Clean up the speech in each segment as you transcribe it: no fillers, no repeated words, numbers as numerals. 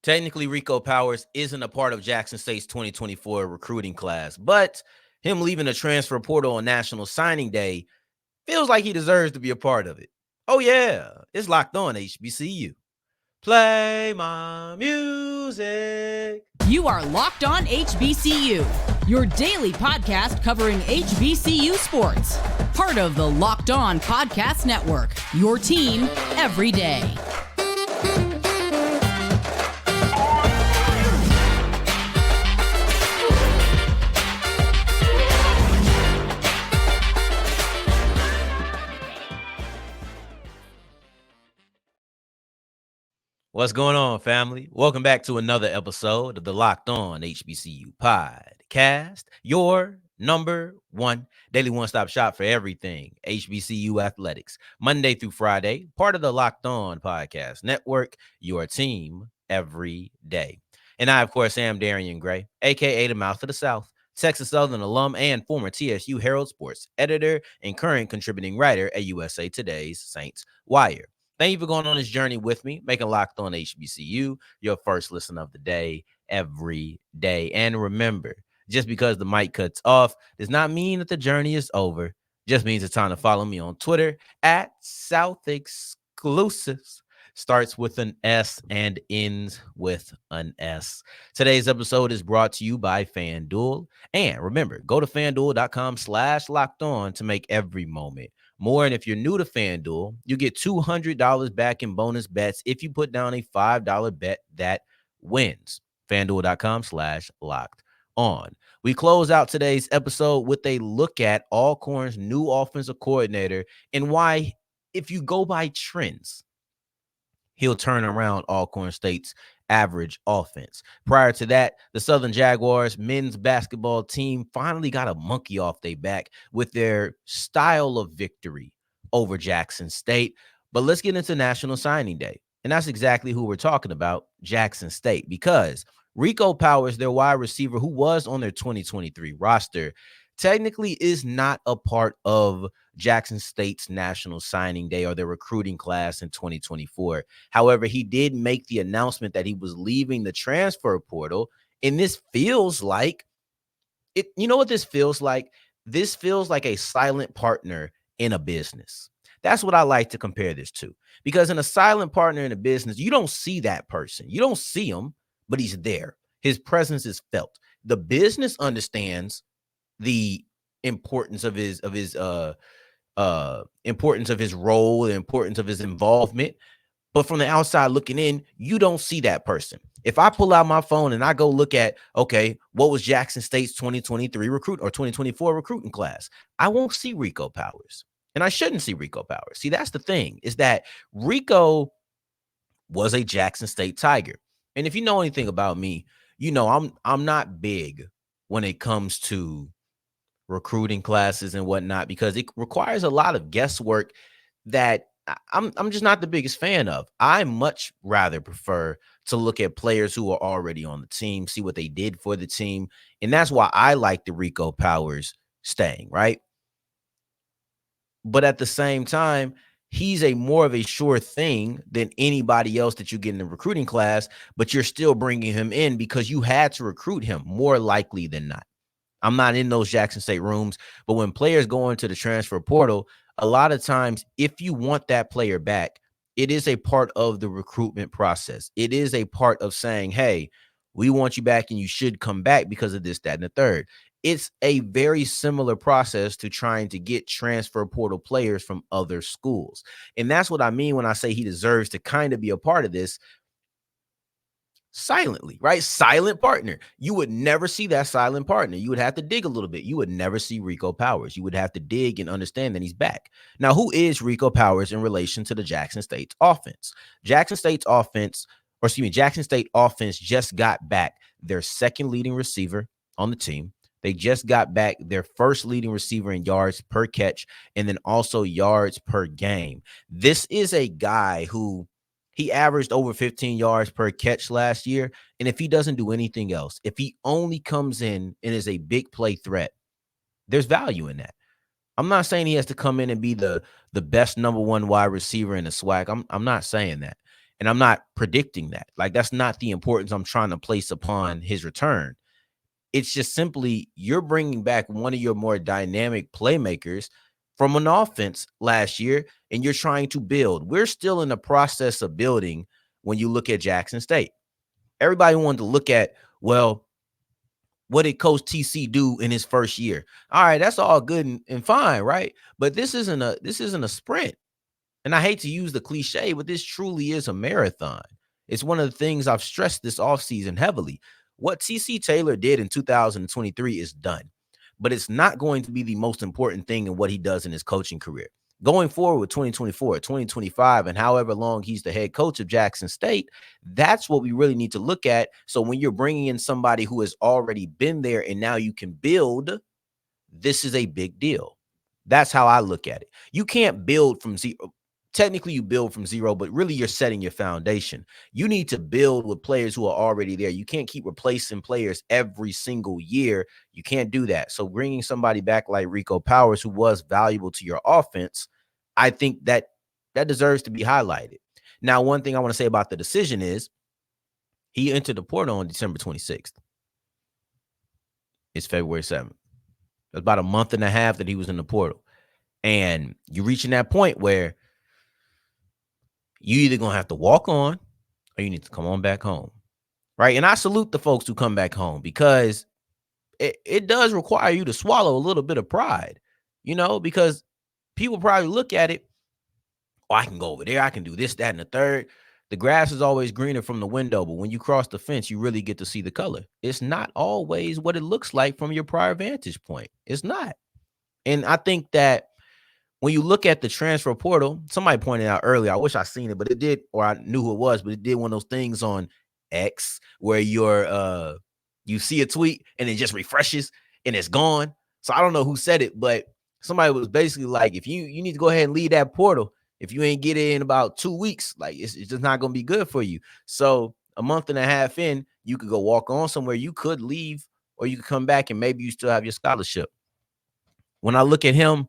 Technically, Rico Powers isn't a part of Jackson State's 2024 recruiting class, but him leaving the transfer portal on National Signing Day feels like he deserves to be a part of it. Oh, yeah, it's locked on HBCU. Play my music. You are Locked On HBCU, your daily podcast covering HBCU sports. Part of the Locked On Podcast Network, your team every day. What's going on, family? Welcome back to another episode of the Locked On HBCU podcast, your number one daily one-stop shop for everything HBCU athletics, Monday through Friday, part of the Locked On Podcast Network, your team every day. And I, of course, am Darian Gray, a.k.a. the Mouth of the South, Texas Southern alum and former TSU Herald Sports editor and current contributing writer at USA Today's Saints Wire. Thank you for going on this journey with me, making Locked On HBCU your first listen of the day every day. And remember, just because the mic cuts off does not mean that the journey is over. Just means it's time to follow me on Twitter at South Exclusives. Starts with an S and ends with an S. Today's episode is brought to you by FanDuel. And remember, go to FanDuel.com/locked-on to make every moment more. And if you're new to FanDuel, you get $200 back in bonus bets if you put down a $5 bet that wins. FanDuel.com/locked-on. We close out today's episode with a look at Alcorn's new offensive coordinator and why, if you go by trends, he'll turn around Alcorn State's average offense. Prior to that, the Southern Jaguars men's basketball team finally got a monkey off their back with their style of victory over Jackson State. But let's get into National Signing Day. And that's exactly who we're talking about, Jackson State, because Rico Powers, their wide receiver, who was on their 2023 roster, technically is not a part of Jackson State's National Signing Day or their recruiting class in 2024. However, he did make the announcement that he was leaving the transfer portal. And this feels like it. You know what this feels like? This feels like a silent partner in a business. That's what I like to compare this to, because in a silent partner in a business, you don't see that person. You don't see him, but he's there. His presence is felt. The business understands the importance of his importance of his role, the importance of his involvement. But from the outside looking in, you don't see that person. If I pull out my phone and I go look at, okay, what was Jackson State's 2023 recruit or 2024 recruiting class, I won't see Rico Powers. And I shouldn't see Rico Powers. See, that's the thing, is that Rico was a Jackson State Tiger. And if you know anything about me, you know I'm not big when it comes to recruiting classes and whatnot, because it requires a lot of guesswork that I'm just not the biggest fan of. I much rather prefer to look at players who are already on the team, see what they did for the team. And that's why I like the Rico Powers staying, right? But at the same time, he's a more of a sure thing than anybody else that you get in the recruiting class, but you're still bringing him in because you had to recruit him more likely than not. I'm not in those Jackson State rooms, but when players go into the transfer portal, a lot of times, if you want that player back, it is a part of the recruitment process. It is a part of saying, hey, we want you back and you should come back because of this, that, and the third. It's a very similar process to trying to get transfer portal players from other schools. And that's what I mean when I say he deserves to kind of be a part of this. Silently, right? Silent partner. You would never see that silent partner. You would have to dig a little bit. You would never see Rico Powers. You would have to dig and understand that he's back. Now, who is Rico Powers in relation to the Jackson State offense? Jackson State offense just got back their second leading receiver on the team. They just got back their first leading receiver in yards per catch and then also yards per game. This is a guy who he averaged over 15 yards per catch last year. And if he doesn't do anything else, if he only comes in and is a big play threat, there's value in that. I'm not saying he has to come in and be the best number one wide receiver in the SWAC. I'm not saying that. And I'm not predicting that. Like, that's not the importance I'm trying to place upon his return. It's just simply you're bringing back one of your more dynamic playmakers from an offense last year, and you're trying to build. We're still in the process of building when you look at Jackson State. Everybody wanted to look at, well, what did Coach TC do in his first year? All right, that's all good and fine, right? But this isn't a sprint. And I hate to use the cliche, but this truly is a marathon. It's one of the things I've stressed this offseason heavily. What TC Taylor did in 2023 is done, but it's not going to be the most important thing in what he does in his coaching career. Going forward with 2024, 2025, and however long he's the head coach of Jackson State, that's what we really need to look at. So when you're bringing in somebody who has already been there and now you can build, this is a big deal. That's how I look at it. You can't build from zero. Technically, you build from zero, but really you're setting your foundation. You need to build with players who are already there. You can't keep replacing players every single year. You can't do that. So bringing somebody back like Rico Powers, who was valuable to your offense, I think that deserves to be highlighted. Now, one thing I want to say about the decision is he entered the portal on December 26th. It's February 7th. It's about a month and a half that he was in the portal. And you're reaching that point where you either going to have to walk on or you need to come on back home, right? And I salute the folks who come back home because it does require you to swallow a little bit of pride, because people probably look at it, oh, I can go over there, I can do this, that, and the third. The grass is always greener from the window, but when you cross the fence, you really get to see the color. It's not always what it looks like from your prior vantage point. It's not. And I think that when you look at the transfer portal, somebody pointed out earlier, I wish I seen it, but it did, or I knew who it was, but it did one of those things on X where you see a tweet and it just refreshes and it's gone. So I don't know who said it, but somebody was basically like, if you need to go ahead and leave that portal, if you ain't get it in about 2 weeks, like it's just not going to be good for you. So a month and a half in, you could go walk on somewhere, you could leave, or you could come back and maybe you still have your scholarship. When I look at him,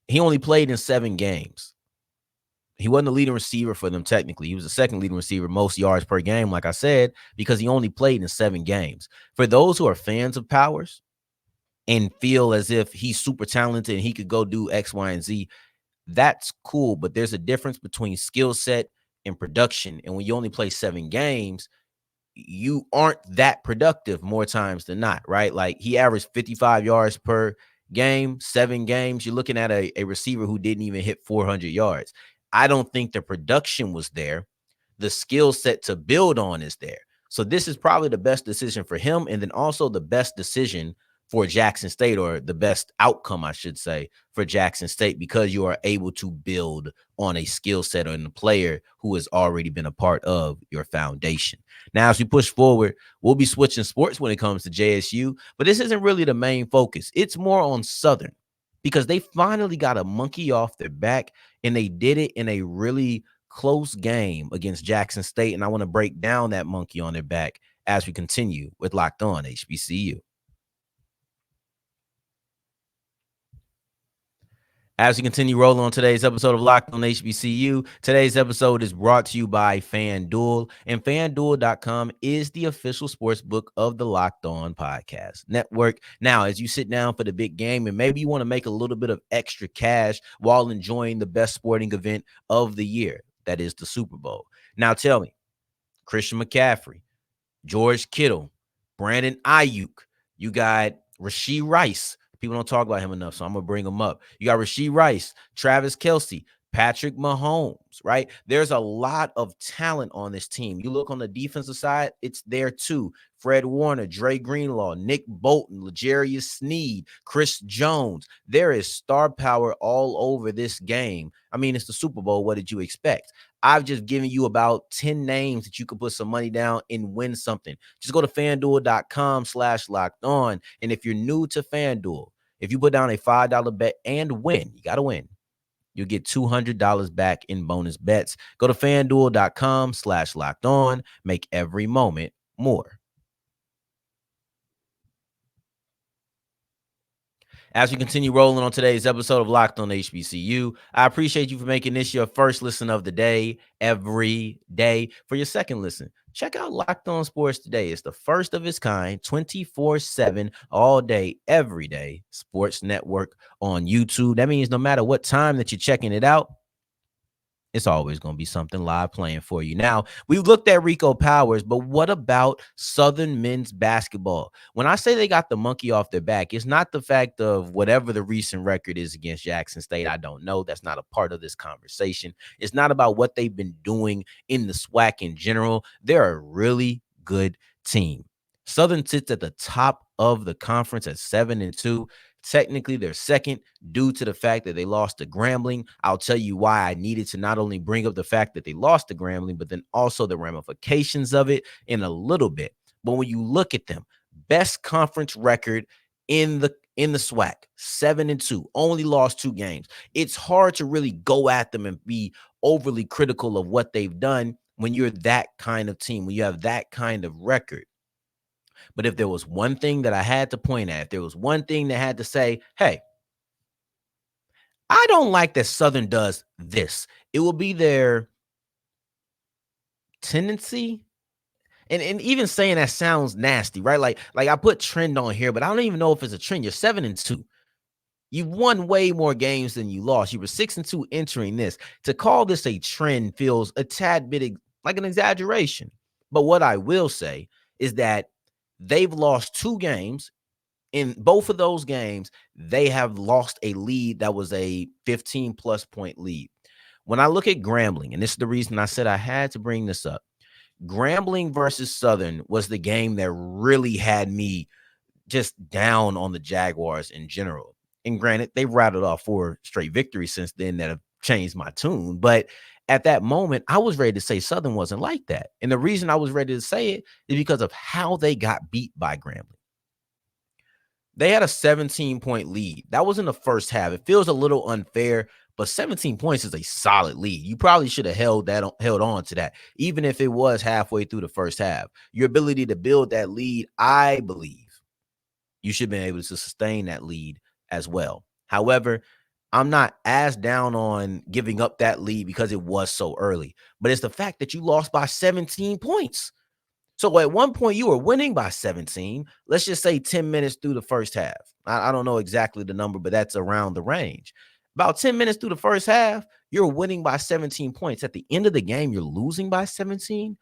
he only played in 7 games. He wasn't the leading receiver for them technically. He was the second leading receiver, most yards per game, like I said, because he only played in 7 games. For those who are fans of Powers and feel as if he's super talented and he could go do X, Y, and Z, that's cool. But there's a difference between skill set and production. And when you only play 7 games, you aren't that productive more times than not, right? Like he averaged 55 yards per game, 7 games. You're looking at a receiver who didn't even hit 400 yards. I don't think the production was there. The skill set to build on is there. So this is probably the best decision for him. And then also the best decision for Jackson State, or the best outcome, I should say, for Jackson State, because you are able to build on a skill set and a player who has already been a part of your foundation. Now, as we push forward, we'll be switching sports when it comes to JSU, but this isn't really the main focus. It's more on Southern, because they finally got a monkey off their back, and they did it in a really close game against Jackson State. And I want to break down that monkey on their back as we continue with Locked On HBCU. As we continue rolling on today's episode of Locked On HBCU, today's episode is brought to you by FanDuel, and FanDuel.com is the official sports book of the Locked On Podcast Network. Now, as you sit down for the big game and maybe you want to make a little bit of extra cash while enjoying the best sporting event of the year, that is the Super Bowl. Now, tell me, Christian McCaffrey, George Kittle, Brandon Ayuk, you got Rashee Rice. People don't talk about him enough, so I'm going to bring him up. You got Rashee Rice, Travis Kelce, Patrick Mahomes, right? There's a lot of talent on this team. You look on the defensive side, it's there too. Fred Warner, Dre Greenlaw, Nick Bolton, L'Jarius Sneed, Chris Jones. There is star power all over this game. I mean, it's the Super Bowl. What did you expect? I've just given you about 10 names that you can put some money down and win something. Just go to FanDuel.com/locked on. And if you're new to FanDuel, if you put down a $5 bet and win, you got to win, you'll get $200 back in bonus bets. Go to FanDuel.com/locked on. Make every moment more. As we continue rolling on today's episode of Locked on HBCU, I appreciate you for making this your first listen of the day every day. For your second listen, check out Locked on Sports Today. It's the first of its kind, 24/7, all day, every day sports network on YouTube. That means no matter what time that you're checking it out, it's always going to be something live playing for you. Now, we've looked at Rico Powers, but what about Southern men's basketball? When I say they got the monkey off their back, it's not the fact of whatever the recent record is against Jackson State. I don't know. That's not a part of this conversation. It's not about what they've been doing in the SWAC in general. They're a really good team. Southern sits at the top of the conference at 7-2. Technically, they're second due to the fact that they lost to Grambling. I'll tell you why I needed to not only bring up the fact that they lost to Grambling, but then also the ramifications of it in a little bit. But when you look at them, best conference record in the SWAC, 7-2, only lost 2 games. It's hard to really go at them and be overly critical of what they've done when you're that kind of team, when you have that kind of record. But if there was one thing that I had to point at, if there was one thing that had to say, hey, I don't like that Southern does this, it will be their tendency. And even saying that sounds nasty, right? Like I put trend on here, but I don't even know if it's a trend. You're 7-2. You've won way more games than you lost. You were 6-2 entering this. To call this a trend feels a tad bit like an exaggeration. But what I will say is that they've lost 2 games. In both of those games, they have lost a lead that was a 15-plus point lead. When I look at Grambling, and this is the reason I said I had to bring this up, Grambling versus Southern was the game that really had me just down on the Jaguars in general. And granted, they've rattled off 4 straight victories since then that have changed my tune. But at that moment, I was ready to say Southern wasn't like that. And the reason I was ready to say it is because of how they got beat by Grambling. They had a 17-point lead. That was in the first half. It feels a little unfair, but 17 points is a solid lead. You probably should have held on to that, even if it was halfway through the first half. Your ability to build that lead, I believe, you should have been able to sustain that lead as well. However, I'm not as down on giving up that lead because it was so early, but it's the fact that you lost by 17 points. So at one point you were winning by 17, let's just say 10 minutes through the first half. I don't know exactly the number, but that's around the range. About 10 minutes through the first half, you're winning by 17 points. At the end of the game, you're losing by 17.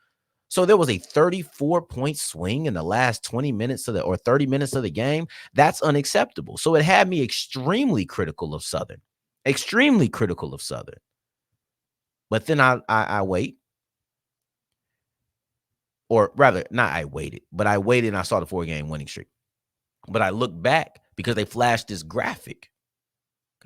So there was a 34-point swing in the last 20 minutes or 30 minutes of the game. That's unacceptable. So it had me extremely critical of Southern. Extremely critical of Southern. But then I wait. Or rather, not I waited, but I waited and I saw the 4-game winning streak. But I looked back because they flashed this graphic.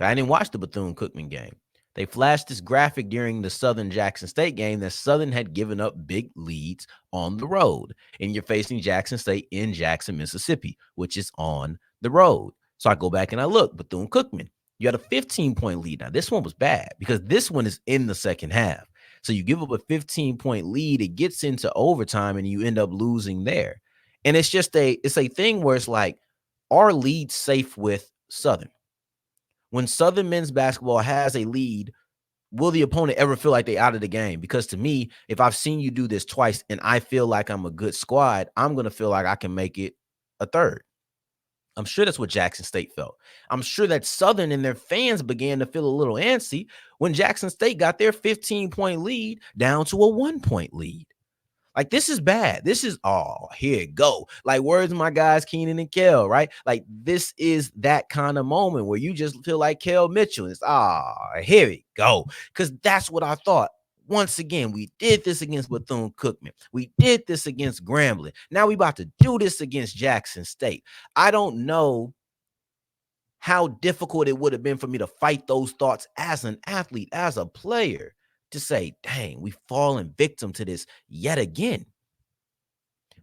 I didn't watch the Bethune-Cookman game. They flashed this graphic during the Southern-Jackson State game that Southern had given up big leads on the road. And you're facing Jackson State in Jackson, Mississippi, which is on the road. So I go back and I look, Bethune-Cookman, you had a 15-point lead. Now, this one was bad because this one is in the second half. So you give up a 15-point lead, it gets into overtime, and you end up losing there. And it's just it's a thing where it's like, are leads safe with Southern? When Southern men's basketball has a lead, will the opponent ever feel like they're out of the game? Because to me, if I've seen you do this twice and I feel like I'm a good squad, I'm going to feel like I can make it a third. I'm sure that's what Jackson State felt. I'm sure that Southern and their fans began to feel a little antsy when Jackson State got their 15-point lead down to a 1-point lead. Like, this is bad. This is, here it go. Like, words of my guys, Keenan and Kel, right? Like, this is that kind of moment where you just feel like Kel Mitchell. It's, here it go. Because that's what I thought. Once again, we did this against Bethune-Cookman. We did this against Grambling. Now we about to do this against Jackson State. I don't know how difficult it would have been for me to fight those thoughts as an athlete, as a player, to say, dang, we've fallen victim to this yet again.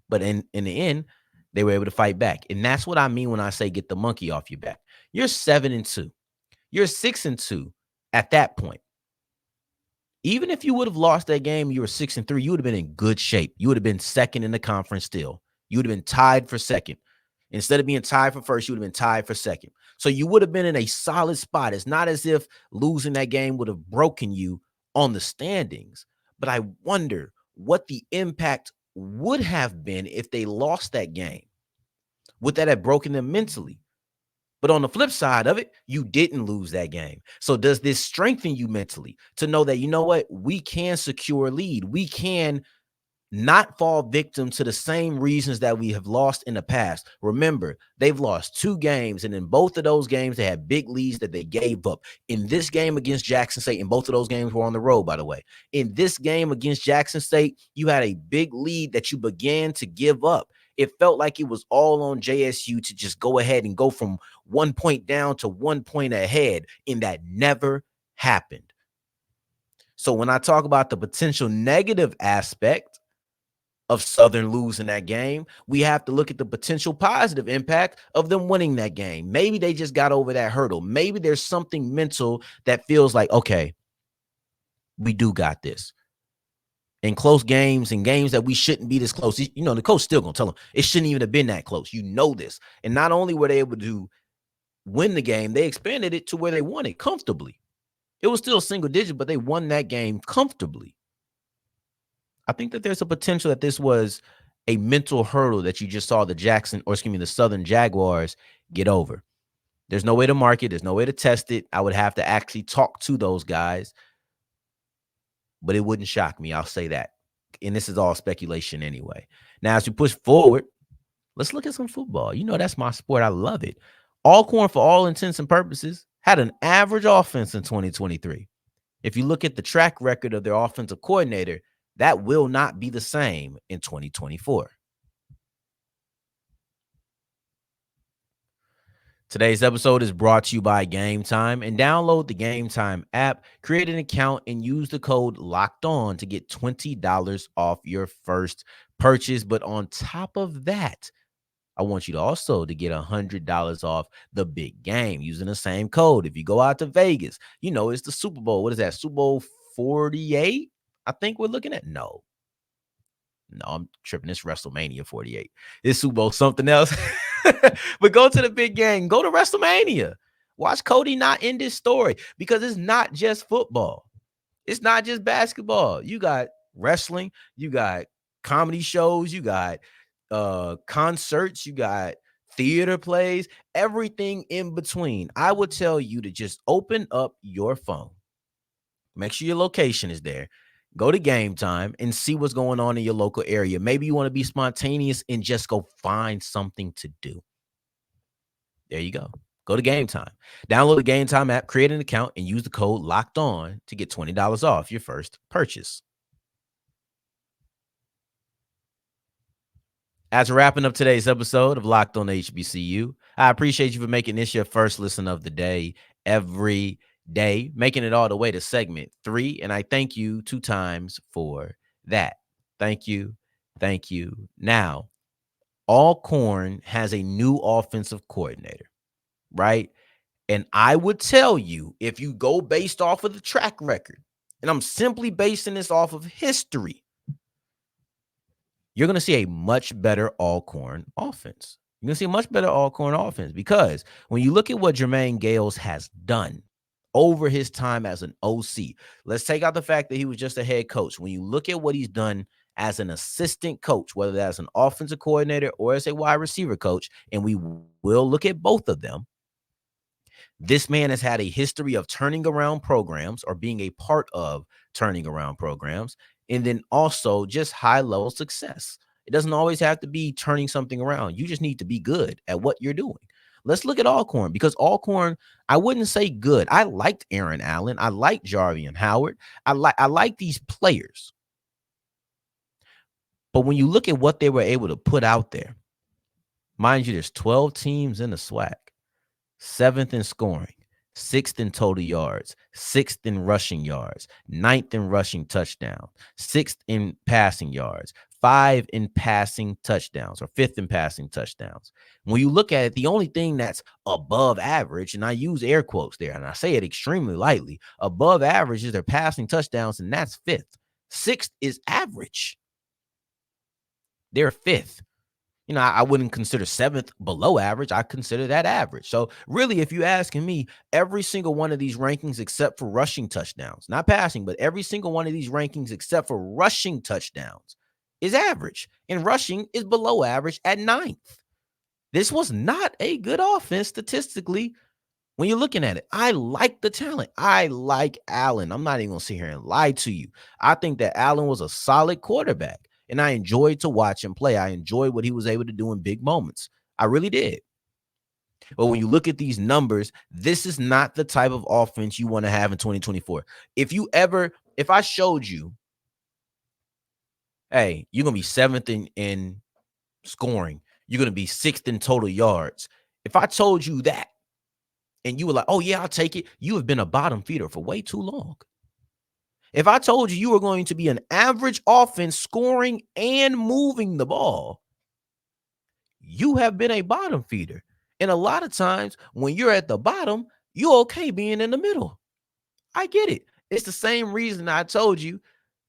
But in the end, they were able to fight back. And that's what I mean when I say get the monkey off your back. You're 7-2. You're 6-2 at that point. Even if you would have lost that game, you were 6-3, you would have been in good shape. You would have been second in the conference still. You would have been tied for second. Instead of being tied for first, you would have been tied for second. So you would have been in a solid spot. It's not as if losing that game would have broken you on the standings. But I wonder what the impact would have been if they lost that game. Would that have broken them mentally? But on the flip side of it, you didn't lose that game. So does this strengthen you mentally to know that, you know what, we can secure a lead? We can not fall victim to the same reasons that we have lost in the past. Remember, they've lost 2 games, and in both of those games, they had big leads that they gave up. In this game against Jackson State, and both of those games were on the road, by the way. In this game against Jackson State, you had a big lead that you began to give up. It felt like it was all on JSU to just go ahead and go from 1 point down to 1 point ahead, and that never happened. So when I talk about the potential negative aspect of Southern losing that game, we have to look at the potential positive impact of them winning that game. Maybe they just got over that hurdle. Maybe there's something mental that feels like, okay, we do got this. In close games and games that we shouldn't be this close, the coach still going to tell them it shouldn't even have been that close. You know this. And not only were they able to win the game, they expanded it to where they won it comfortably. It was still single digit, but they won that game comfortably. I think that there's a potential that this was a mental hurdle that you just saw the Southern Jaguars get over. There's no way to mark it. There's no way to test it. I would have to actually talk to those guys, but it wouldn't shock me. I'll say that. And this is all speculation anyway. Now, as we push forward, let's look at some football. That's my sport. I love it. Alcorn, for all intents and purposes, had an average offense in 2023. If you look at the track record of their offensive coordinator, that will not be the same in 2024. Today's episode is brought to you by Gametime, and download the Gametime app, create an account, and use the code LOCKEDON to get $20 off your first purchase. But on top of that, I want you to also to get $100 off the big game using the same code. If you go out to Vegas, it's the Super Bowl. What is that? Super Bowl 48? I think we're looking at no, I'm tripping. It's WrestleMania 48. It's Super Bowl something else. But go to the big game. Go to WrestleMania. Watch Cody not end this story, because it's not just football. It's not just basketball. You got wrestling. You got comedy shows. You got concerts. You got theater plays. Everything in between. I would tell you to just open up your phone. Make sure your location is there. Go to Gametime and see what's going on in your local area. Maybe you want to be spontaneous and just go find something to do. There you go. Go to Gametime. Download the Gametime app, create an account, and use the code LOCKEDON to get $20 off your first purchase. As we're wrapping up today's episode of Locked On HBCU, I appreciate you for making this your first listen of the day every day, making it all the way to segment 3. And I thank you 2 times for that. Thank you. Thank you. Now, Alcorn has a new offensive coordinator, right? And I would tell you, if you go based off of the track record, and I'm simply basing this off of history, you're going to see a much better Alcorn offense. You're going to see a much better Alcorn offense, because when you look at what Jermaine Gales has done over his time as an OC, let's take out the fact that he was just a head coach. When you look at what he's done as an assistant coach, whether that's an offensive coordinator or as a wide receiver coach, and we will look at both of them, this man has had a history of turning around programs, or being a part of turning around programs, and then also just high-level success. It doesn't always have to be turning something around. You just need to be good at what you're doing. Let's look at Alcorn, because Alcorn, I wouldn't say good. I liked Aaron Allen. I liked Jarvian Howard. I like these players. But when you look at what they were able to put out there, mind you, there's 12 teams in the SWAC, 7th in scoring, 6th in total yards, 6th in rushing yards, 9th in rushing touchdowns, 6th in passing yards, 5 in passing touchdowns, or 5th in passing touchdowns. When you look at it, the only thing that's above average, and I use air quotes there, and I say it extremely lightly, above average is their passing touchdowns, and that's 5th. 6th is average. They're 5th. I wouldn't consider 7th below average. I consider that average. So really, if you're asking me, every single one of these rankings except for rushing touchdowns, not passing, but every single one of these rankings except for rushing touchdowns is average. And rushing is below average at 9th. This was not a good offense statistically when you're looking at it. I like the talent. I like Allen. I'm not even going to sit here and lie to you. I think that Allen was a solid quarterback, and I enjoyed to watch him play. I enjoyed what he was able to do in big moments. I really did. But when you look at these numbers, this is not the type of offense you want to have in 2024. If I showed you, hey, you're going to be 7th in scoring, you're going to be 6th in total yards. If I told you that, and you were like, oh, yeah, I'll take it, you have been a bottom feeder for way too long. If I told you were going to be an average offense scoring and moving the ball, you have been a bottom feeder. And a lot of times when you're at the bottom, you're okay being in the middle. I get it. It's the same reason I told you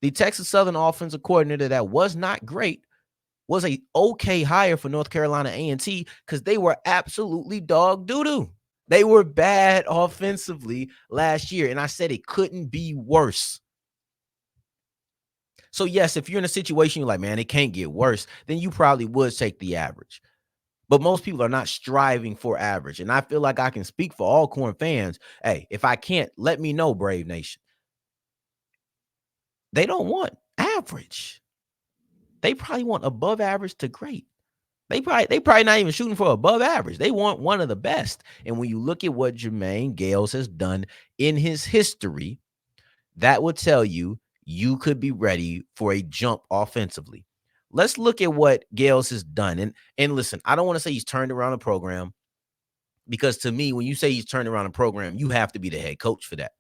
the Texas Southern offensive coordinator that was not great was a okay hire for North Carolina A&T because they were absolutely dog doo-doo. They were bad offensively last year, and I said it couldn't be worse. So, yes, if you're in a situation you're like, man, it can't get worse, then you probably would take the average. But most people are not striving for average. And I feel like I can speak for Alcorn fans. Hey, if I can't, let me know, Brave Nation. They don't want average. They probably want above average to great. They probably not even shooting for above average. They want one of the best. And when you look at what Jermaine Gales has done in his history, that would tell you could be ready for a jump offensively. Let's look at what Gales has done. And listen, I don't want to say he's turned around a program, because to me, when you say he's turned around a program, you have to be the head coach for that.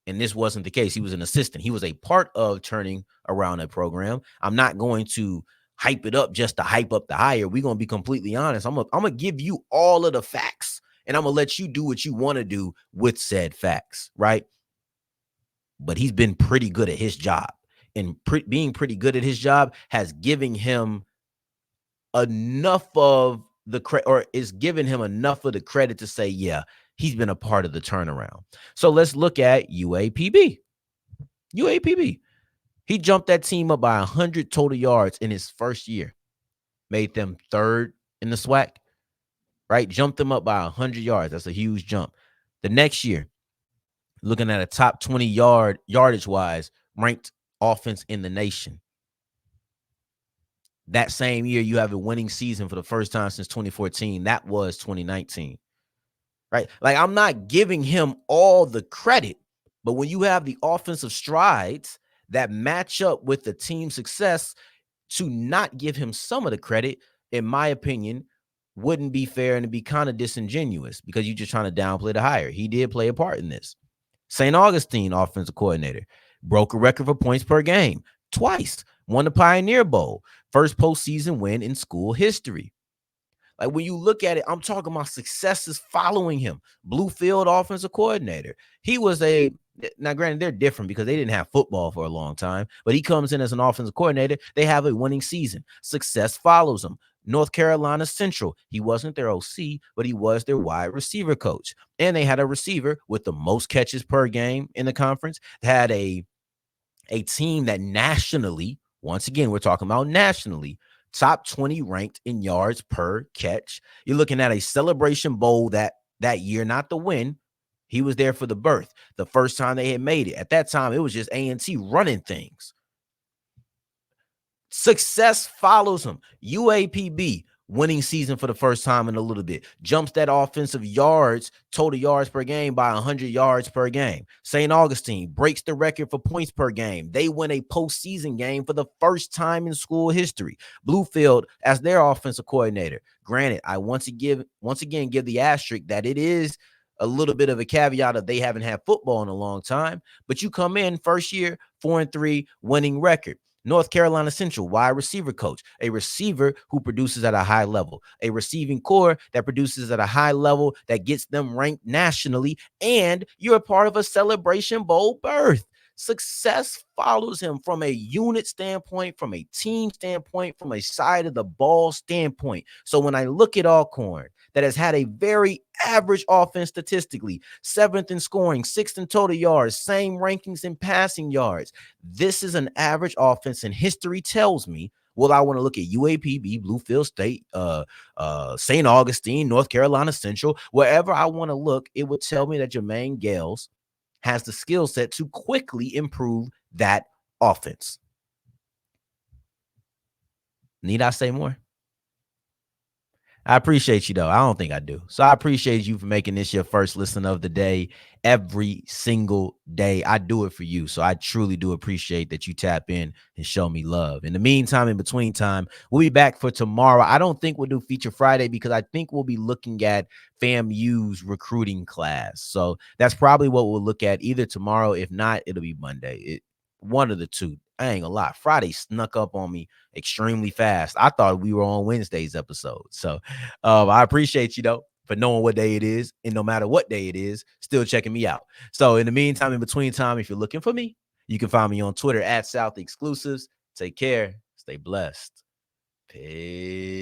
And this wasn't the case. He was an assistant. He was a part of turning around a program. I'm not going to hype it up just to hype up the hire. We're going to be completely honest. I'm going to give you all of the facts, and I'm going to let you do what you want to do with said facts, right? But he's been pretty good at his job, and being pretty good at his job has given him enough of the credit, or is giving him enough of the credit to say, yeah, he's been a part of the turnaround. So let's look at UAPB. He jumped that team up by 100 total yards in his first year, made them 3rd in the SWAC, right? Jumped them up by 100 yards. That's a huge jump. The next year, looking at a top 20 yardage wise ranked offense in the nation. That same year, you have a winning season for the first time since 2014. That was 2019, right? Like, I'm not giving him all the credit, but when you have the offensive strides that match up with the team's success, to not give him some of the credit, in my opinion, wouldn't be fair, and it'd be kind of disingenuous because you're just trying to downplay the hire. He did play a part in this. St. Augustine offensive coordinator, broke a record for points per game twice, won the Pioneer Bowl, first postseason win in school history. Like, when you look at it, I'm talking about successes following him. Bluefield offensive coordinator. He was now granted, they're different because they didn't have football for a long time, but he comes in as an offensive coordinator. They have a winning season. Success follows him. North Carolina Central. He wasn't their OC, but he was their wide receiver coach. And they had a receiver with the most catches per game in the conference. They had a team that nationally, once again, we're talking about nationally, top 20 ranked in yards per catch. You're looking at a Celebration Bowl that year, not the win. He was there for the birth. The first time they had made it. At that time, it was just A&T running things. Success follows him. UAPB, winning season for the first time in a little bit. Jumps that offensive yards, total yards per game by 100 yards per game. St. Augustine breaks the record for points per game. They win a postseason game for the first time in school history. Bluefield as their offensive coordinator. Granted, I once again give the asterisk that it is a little bit of a caveat of they haven't had football in a long time, but you come in first year, 4-3, winning record. North Carolina Central, wide receiver coach, a receiver who produces at a high level, a receiving core that produces at a high level that gets them ranked nationally, and you're a part of a Celebration Bowl berth. Success follows him from a unit standpoint, from a team standpoint, from a side of the ball standpoint. So when I look at Alcorn, that has had a very average offense statistically, 7th in scoring, 6th in total yards, same rankings in passing yards. This is an average offense, and history tells me, well, I want to look at UAPB, Bluefield State, St. Augustine, North Carolina Central, wherever I want to look, it would tell me that Jermaine Gales has the skill set to quickly improve that offense. Need I say more? I appreciate you, though. I don't think I do. So I appreciate you for making this your first listen of the day every single day. I do it for you. So I truly do appreciate that you tap in and show me love. In the meantime, in between time, we'll be back for tomorrow. I don't think we'll do Feature Friday because I think we'll be looking at FAMU's recruiting class. So that's probably what we'll look at either tomorrow. If not, it'll be Monday. One of the two. I ain't gonna lie. Friday snuck up on me extremely fast. I thought we were on Wednesday's episode. So I appreciate you, though, for knowing what day it is. And no matter what day it is, still checking me out. So in the meantime, in between time, if you're looking for me, you can find me on Twitter at South Exclusives. Take care. Stay blessed. Peace.